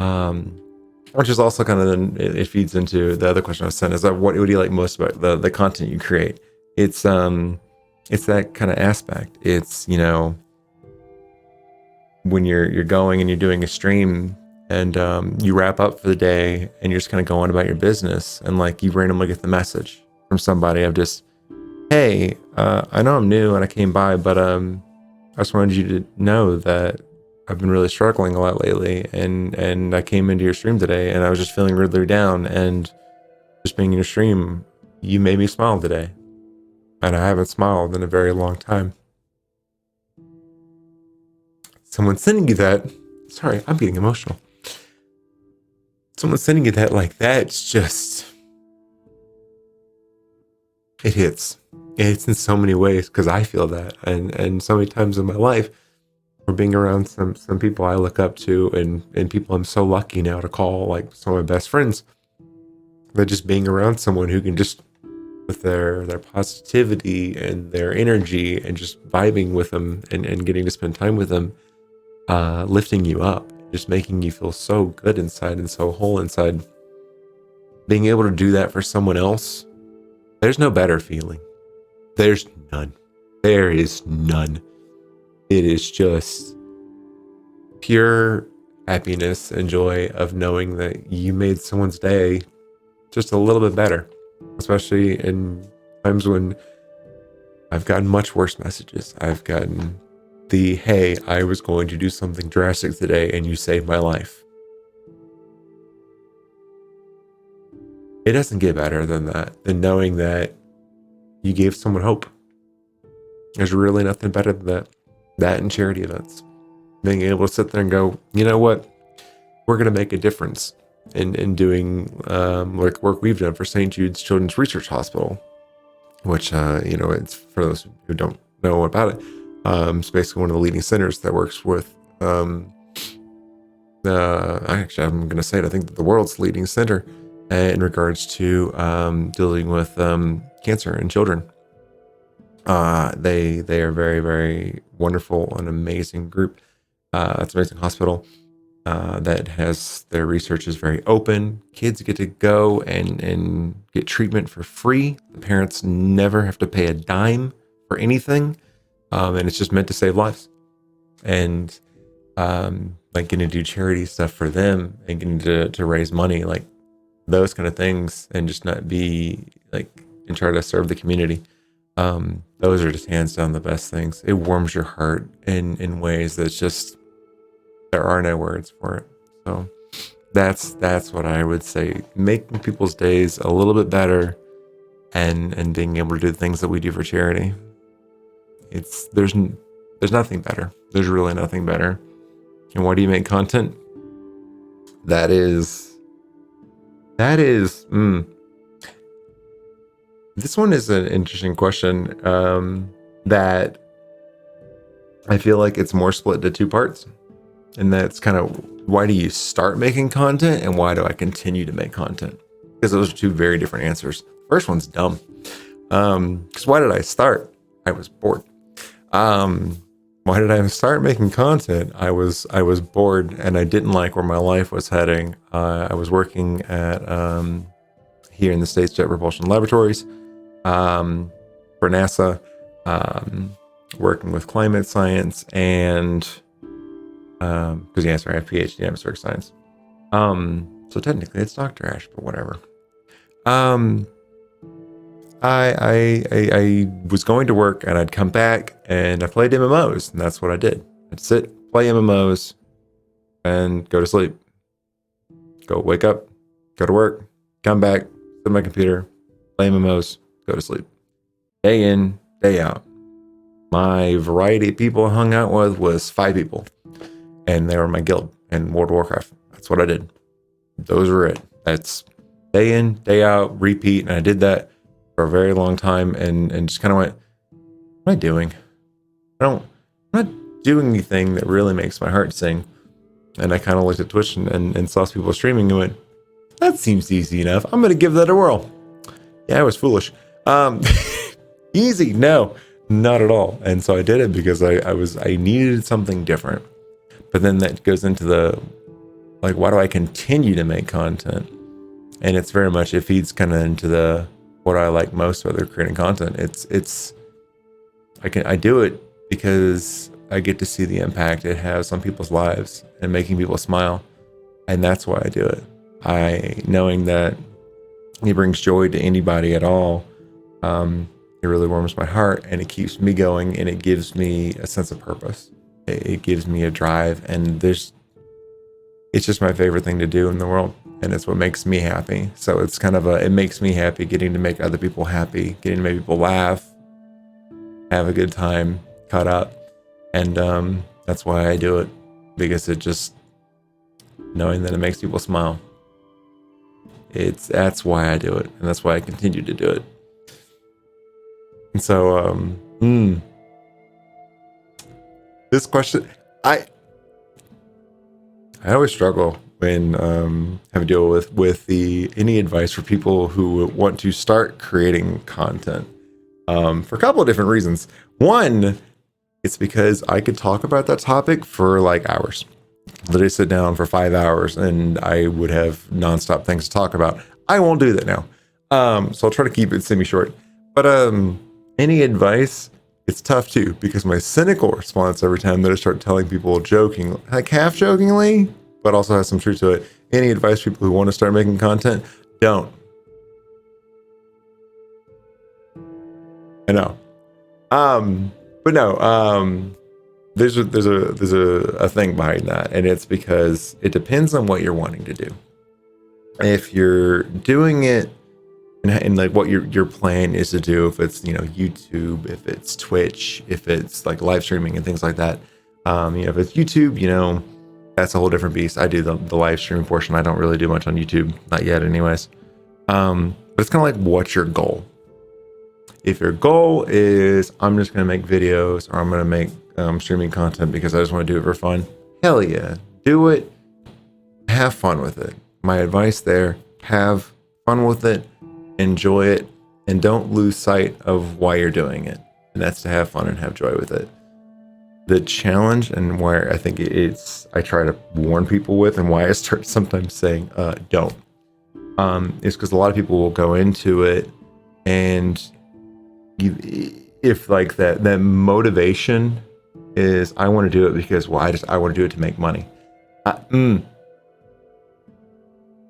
I which is also kind of, it feeds into the other question I was sent, is that what do you like most about the content you create? It's that kind of aspect. It's, you know, when you're going and you're doing a stream and you wrap up for the day and you're just kind of going about your business, and like you randomly get the message from somebody of just, hey, I know I'm new and I came by, but I just wanted you to know that I've been really struggling a lot lately, and I came into your stream today and I was just feeling really down, and just being in your stream, you made me smile today. And I haven't smiled in a very long time. Someone sending you that, sorry, I'm getting emotional. Someone sending you that like that, it's just, it hits. It hits in so many ways, because I feel that. And so many times in my life, or being around some people I look up to, and people I'm so lucky now to call like some of my best friends, that just being around someone who can just, with their positivity and their energy and just vibing with them and getting to spend time with them, lifting you up, just making you feel so good inside and so whole inside. Being able to do that for someone else, there's no better feeling. There's none. There is none. It is just pure happiness and joy of knowing that you made someone's day just a little bit better, especially in times when I've gotten much worse messages. I've gotten the, hey, I was going to do something drastic today and you saved my life. It doesn't get better than that, than knowing that you gave someone hope. There's really nothing better than that. That and charity events. Being able to sit there and go, you know what? We're going to make a difference in doing like work we've done for St. Jude's Children's Research Hospital, which, you know, it's for those who don't know about it. It's basically one of the leading centers that works with, actually, I'm going to say it, I think the world's leading center in regards to dealing with cancer in children. They are very, very wonderful and amazing group. It's an amazing hospital that has, their research is very open. Kids get to go and get treatment for free. The parents never have to pay a dime for anything. And it's just meant to save lives. And like getting to do charity stuff for them and getting to raise money, like those kind of things, and just not be like, and try to serve the community. Those are just hands down the best things. It warms your heart in ways that's just, there are no words for it. So that's what I would say. Making people's days a little bit better and being able to do the things that we do for charity. There's nothing better. There's really nothing better. And why do you make content? That is, this one is an interesting question that I feel like it's more split into two parts. And that's kind of, why do you start making content and why do I continue to make content? Because those are two very different answers. First one's dumb. Because why did I start? I was bored. Why did I start making content? I was bored and I didn't like where my life was heading. I was working at here in the States, Jet Propulsion Laboratories, for NASA, working with climate science and because yes, I have a PhD in atmospheric science. So technically it's Dr. Ash, but whatever. I was going to work and I'd come back and I played MMOs, and that's what I did. I'd sit, play MMOs, and go to sleep. Go wake up, go to work, come back, sit on my computer, play MMOs, go to sleep. Day in, day out. My variety of people I hung out with was 5 people. And they were my guild in World of Warcraft. That's what I did. Those were it. That's day in, day out, repeat. And I did that for a very long time and just kind of went, what am I doing? I'm not doing anything that really makes my heart sing. And I kind of looked at Twitch and saw people streaming and went, that seems easy enough. I'm going to give that a whirl. Yeah, I was foolish. Easy? No, not at all. And so I did it because I needed something different. But then that goes into like, why do I continue to make content? And it's very much, it feeds kind of into the what I like most about creating content. I do it because I get to see the impact it has on people's lives and making people smile. And that's why I do it. Knowing that it brings joy to anybody at all, it really warms my heart, and it keeps me going, and it gives me a sense of purpose. It gives me a drive, and it's just my favorite thing to do in the world, and it's what makes me happy. So it's kind of it makes me happy getting to make other people happy, getting to make people laugh, have a good time, cut up. And that's why I do it, because it just, knowing that it makes people smile. That's why I do it, and that's why I continue to do it. And so, this question, I always struggle when having to deal with any advice for people who want to start creating content, for a couple of different reasons. One, it's because I could talk about that topic for like hours. Literally sit down for 5 hours and I would have nonstop things to talk about. I won't do that now. So I'll try to keep it semi-short. But any advice, it's tough too, because my cynical response every time that I start telling people joking, like half jokingly, but also has some truth to it. Any advice for people who want to start making content, don't. I know. But no, there's a thing behind that, and it's because it depends on what you're wanting to do. If you're doing it and like what your plan is to do, if it's, YouTube, if it's Twitch, if it's like live streaming and things like that, if it's YouTube, that's a whole different beast. I do the live streaming portion. I don't really do much on YouTube, not yet anyways. But it's kind of like, what's your goal? If your goal is, I'm just going to make videos, or I'm going to make streaming content because I just want to do it for fun, hell yeah, do it. Have fun with it. My advice there, have fun with it, enjoy it, and don't lose sight of why you're doing it. And that's to have fun and have joy with it. The challenge, and where I think I try to warn people with, and why I start sometimes saying don't, is because a lot of people will go into it, and if like that motivation is, I want to do it because, well, I want to do it to make money.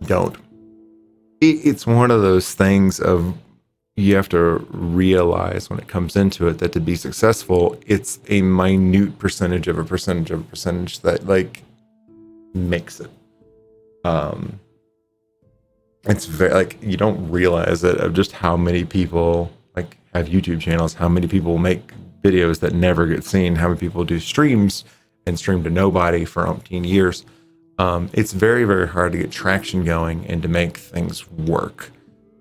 Don't. It's one of those things of, you have to realize when it comes into it that to be successful, it's a minute percentage of a percentage that like makes it. It's very, like, you don't realize it, of just how many people like have YouTube channels, how many people make videos that never get seen, how many people do streams and stream to nobody for umpteen years. It's very, very hard to get traction going and to make things work.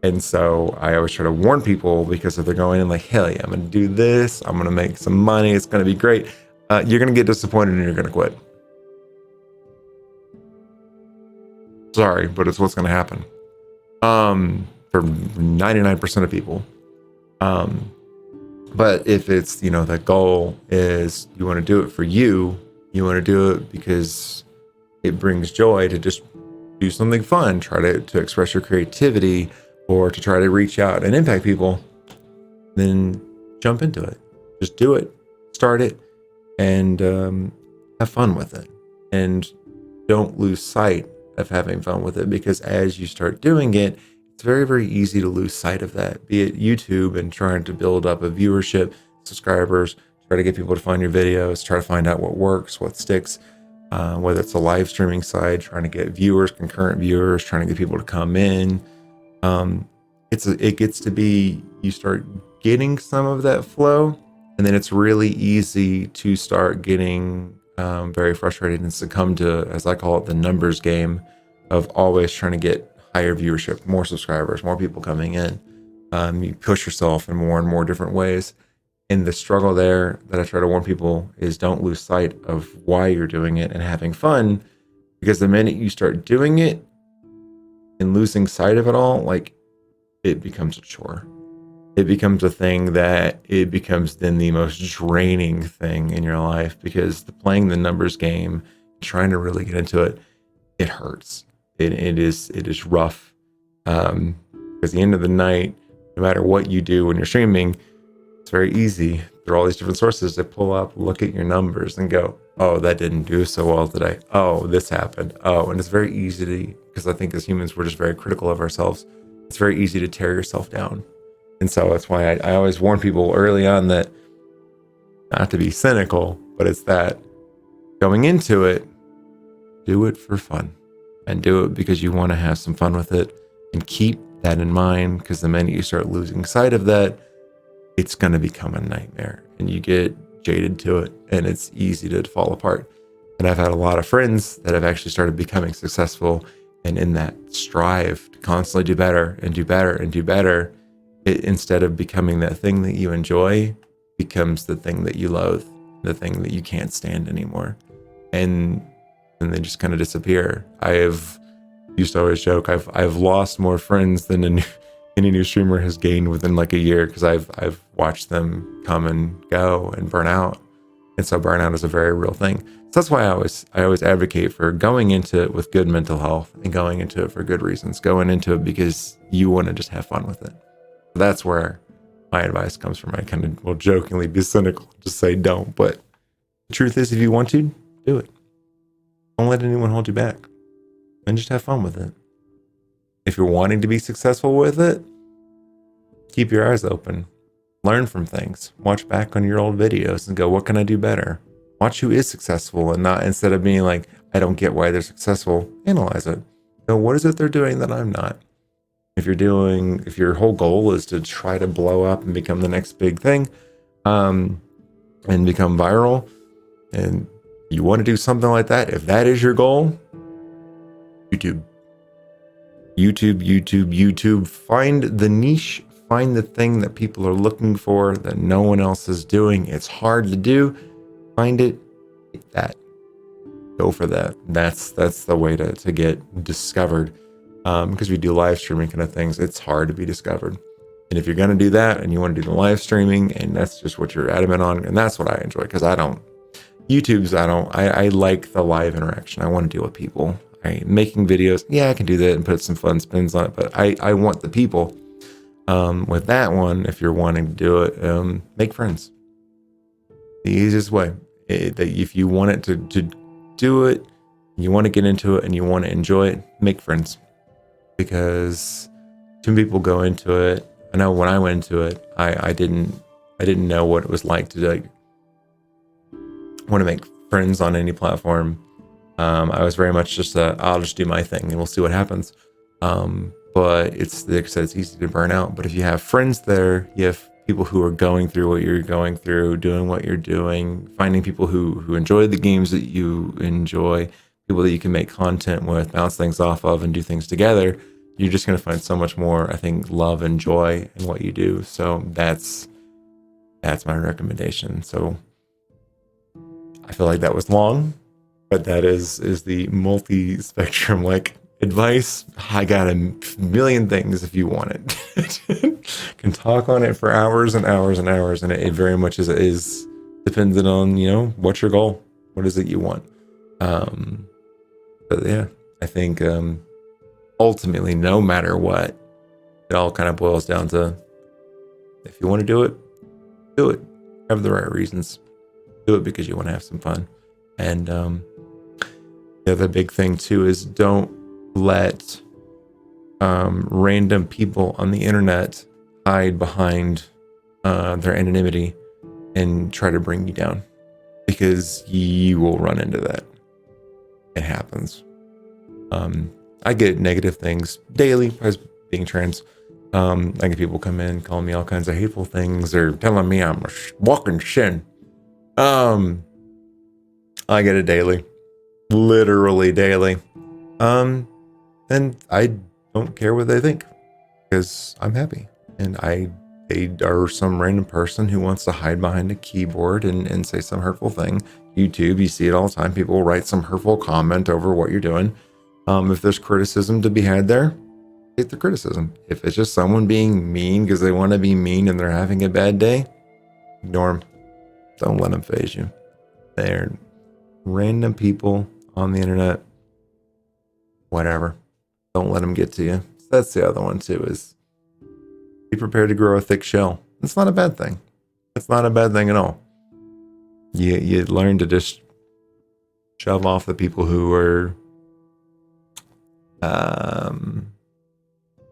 And so I always try to warn people, because if they're going in like, hell yeah, I'm going to do this, I'm going to make some money, it's going to be great, you're going to get disappointed and you're going to quit. Sorry, but it's what's going to happen. For 99% of people. But if it's, the goal is you want to do it for you want to do it because it brings joy to just do something fun, try to express your creativity, or to try to reach out and impact people, then jump into it. Just do it, start it, and have fun with it. And don't lose sight of having fun with it, because as you start doing it, it's very, very easy to lose sight of that, be it YouTube and trying to build up a viewership, subscribers, try to get people to find your videos, try to find out what works, what sticks, whether it's a live streaming side, trying to get viewers, concurrent viewers, trying to get people to come in. It gets to be, you start getting some of that flow, and then it's really easy to start getting very frustrated and succumb to, as I call it, the numbers game of always trying to get higher viewership, more subscribers, more people coming in. You push yourself in more and more different ways. And the struggle there that I try to warn people is, don't lose sight of why you're doing it and having fun, because the minute you start doing it and losing sight of it all, like, it becomes a chore. It becomes a thing that it becomes then the most draining thing in your life, because playing the numbers game, trying to really get into it, it hurts. It is rough. Because at the end of the night, no matter what you do when you're streaming, it's very easy through all these different sources to pull up, look at your numbers and go, oh, that didn't do so well today. Oh, this happened. Oh, and it's very easy to, because I think as humans, we're just very critical of ourselves. It's very easy to tear yourself down. And so that's why I always warn people early on that, not to be cynical, but it's that going into it, do it for fun and do it because you want to have some fun with it, and keep that in mind, because the minute you start losing sight of that, it's going to become a nightmare and you get jaded to it and it's easy to fall apart. And I've had a lot of friends that have actually started becoming successful, and in that strive to constantly do better and do better and do better, it, instead of becoming that thing that you enjoy, becomes the thing that you loathe, the thing that you can't stand anymore. And they just kind of disappear. I have used to always joke, I've lost more friends than any new streamer has gained within like a year, because I've watched them come and go and burn out. And so burnout is a very real thing. So that's why I always advocate for going into it with good mental health and going into it for good reasons. Going into it because you want to just have fun with it. That's where my advice comes from. I kind of will jokingly be cynical, just say don't. But the truth is, if you want to, do it. Don't let anyone hold you back. And just have fun with it. If you're wanting to be successful with it, keep your eyes open. Learn from things. Watch back on your old videos and go, what can I do better? Watch who is successful, and not, instead of being like, I don't get why they're successful, analyze it. So what is it they're doing that I'm not? If your whole goal is to try to blow up and become the next big thing, and become viral, and you want to do something like that, if that is your goal, YouTube. Find the niche, find the thing that people are looking for that no one else is doing. It's hard to do. Find it, hit that. Go for that. That's the way to get discovered. Because we do live streaming kind of things, it's hard to be discovered. And if you're going to do that and you want to do the live streaming and that's just what you're adamant on, and that's what I enjoy, because I like the live interaction. I want to deal with people. Making videos, yeah, I can do that and put some fun spins on it, but I want the people. With that one, if you're wanting to do it, make friends. The easiest way. If you want it to do it, you want to get into it and you want to enjoy it, make friends. Because too many people go into it. I know when I went into it, I didn't know what it was like to want to make friends on any platform. I was very much just I'll just do my thing and we'll see what happens. But it's, like I said, it's easy to burn out. But if you have friends there, you have people who are going through what you're going through, doing what you're doing, finding people who enjoy the games that you enjoy, people that you can make content with, bounce things off of, and do things together, you're just going to find so much more, I think, love and joy in what you do. So that's my recommendation. So I feel like that was long, but that is the multi-spectrum advice. I got a million things if you want it. Can talk on it for hours and hours and hours, and it very much is dependent on, what's your goal? What is it you want? But yeah, I think ultimately, no matter what, it all kind of boils down to, if you want to do it, do it. Have the right reasons. Do it because you want to have some fun. And the other big thing too is, don't let random people on the internet hide behind their anonymity and try to bring you down, because you will run into that. It happens. I get negative things daily as being trans. I get people come in calling me all kinds of hateful things, or telling me I'm a walking sin. I get it daily, literally daily. And I don't care what they think, because I'm happy. And they are some random person who wants to hide behind a keyboard and say some hurtful thing. YouTube, you see it all the time. People write some hurtful comment over what you're doing. If there's criticism to be had there, take the criticism. If it's just someone being mean because they want to be mean and they're having a bad day, ignore them. Don't let them faze you. They're random people on the internet. whatever. Don't let them get to you. So that's the other one too, is be prepared to grow a thick shell. It's not a bad thing. It's not a bad thing at all. You learn to just shove off the people who are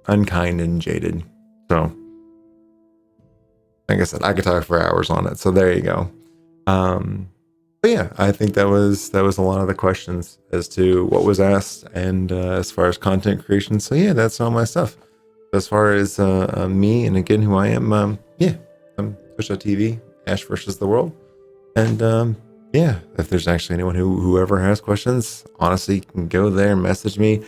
unkind and jaded. So, like I said, I could talk for hours on it. So there you go. But yeah, I think that was a lot of the questions as to what was asked, and as far as content creation. So yeah, that's all my stuff. As far as me and again who I am, I'm Twitch.tv, AsheVsTheWorld, and yeah, if there's actually anyone whoever has questions, honestly, you can go there and message me.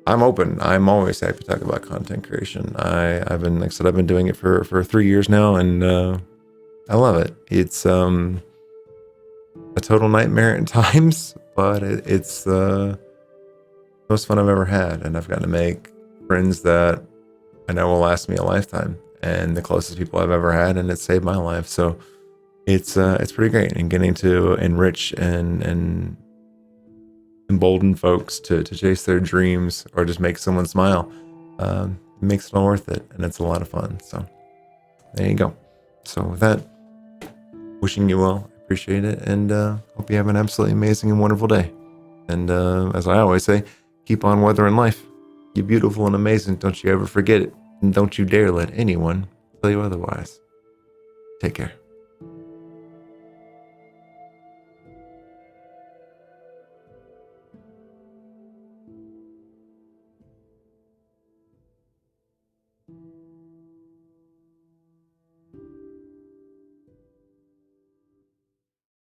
I'm open. I'm always happy to talk about content creation. I've been, like I said, I've been doing it for 3 years now, and I love it. It's a total nightmare at times, but it's the most fun I've ever had, and I've gotten to make friends that I know will last me a lifetime, and the closest people I've ever had, and it saved my life. So it's pretty great, and getting to enrich and embolden folks to chase their dreams or just make someone smile makes it all worth it, and it's a lot of fun. So there you go. So with that, wishing you well, appreciate it, and hope you have an absolutely amazing and wonderful day. And as I always say, keep on weathering life. You're beautiful and amazing. Don't you ever forget it, and don't you dare let anyone tell you otherwise. Take care.